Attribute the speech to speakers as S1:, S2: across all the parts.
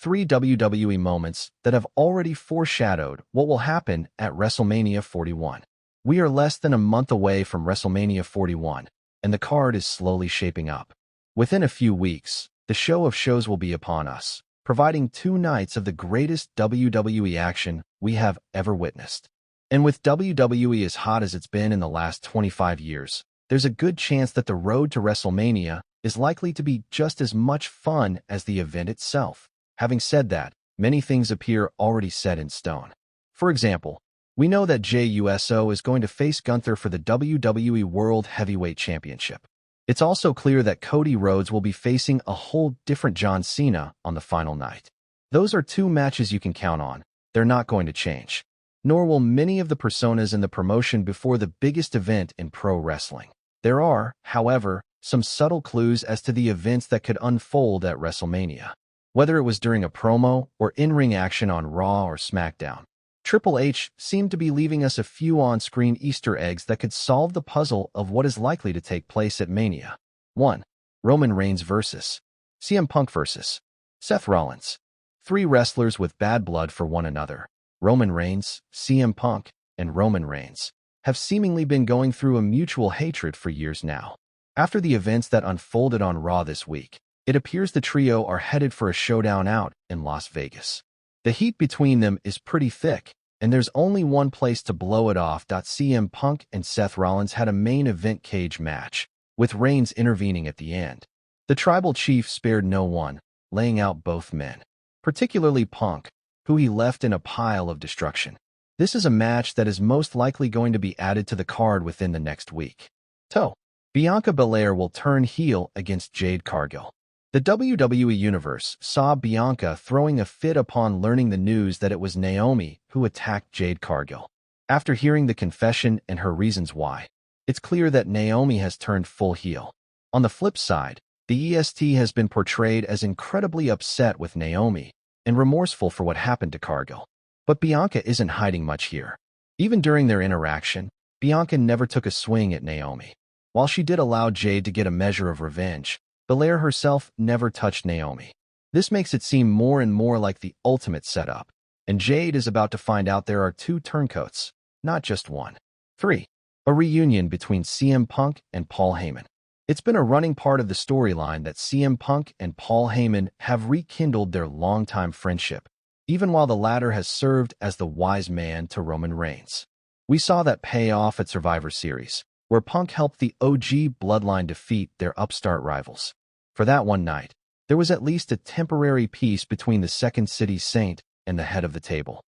S1: 3 WWE moments that have already foreshadowed what will happen at WrestleMania 41. We are less than a month away from WrestleMania 41, and the card is slowly shaping up. Within a few weeks, the show of shows will be upon us, providing 2 nights of the greatest WWE action we have ever witnessed. And with WWE as hot as it's been in the last 25 years, there's a good chance that the road to WrestleMania is likely to be just as much fun as the event itself. Having said that, many things appear already set in stone. For example, we know that Jey Uso is going to face Gunther for the WWE World Heavyweight Championship. It's also clear that Cody Rhodes will be facing a whole different John Cena on the final night. Those are 2 matches you can count on. They're not going to change. Nor will many of the personas in the promotion before the biggest event in pro wrestling. There are, however, some subtle clues as to the events that could unfold at WrestleMania. Whether it was during a promo or in-ring action on Raw or SmackDown, Triple H seemed to be leaving us a few on-screen Easter eggs that could solve the puzzle of what is likely to take place at Mania. 1. Roman Reigns vs. CM Punk vs. Seth Rollins. 3 wrestlers with bad blood for one another. Roman Reigns, CM Punk, and Roman Reigns have seemingly been going through a mutual hatred for years now. After the events that unfolded on Raw this week, it appears the trio are headed for a showdown out in Las Vegas. The heat between them is pretty thick, and there's only one place to blow it off. CM Punk and Seth Rollins had a main event cage match, with Reigns intervening at the end. The Tribal Chief spared no one, laying out both men, particularly Punk, who he left in a pile of destruction. This is a match that is most likely going to be added to the card within the next week. 2. Bianca Belair will turn heel against Jade Cargill. The WWE Universe saw Bianca throwing a fit upon learning the news that it was Naomi who attacked Jade Cargill. After hearing the confession and her reasons why, it's clear that Naomi has turned full heel. On the flip side, the EST has been portrayed as incredibly upset with Naomi and remorseful for what happened to Cargill. But Bianca isn't hiding much here. Even during their interaction, Bianca never took a swing at Naomi. While she did allow Jade to get a measure of revenge, Belair herself never touched Naomi. This makes it seem more and more like the ultimate setup, and Jade is about to find out there are 2 turncoats, not just one. 3. A reunion between CM Punk and Paul Heyman. It's been a running part of the storyline that CM Punk and Paul Heyman have rekindled their longtime friendship, even while the latter has served as the wise man to Roman Reigns. We saw that pay off at Survivor Series, where Punk helped the OG Bloodline defeat their upstart rivals. For that one night, there was at least a temporary peace between the Second City Saint and the head of the table.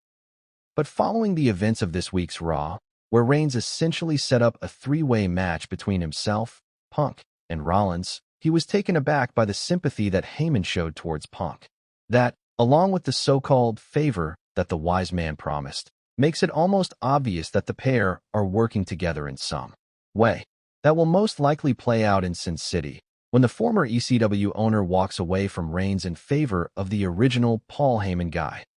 S1: But following the events of this week's Raw, where Reigns essentially set up a 3-way match between himself, Punk, and Rollins, he was taken aback by the sympathy that Heyman showed towards Punk. That, along with the so-called favor that the wise man promised, makes it almost obvious that the pair are working together in some way. That will most likely play out in Sin City, when the former ECW owner walks away from Reigns in favor of the original Paul Heyman guy.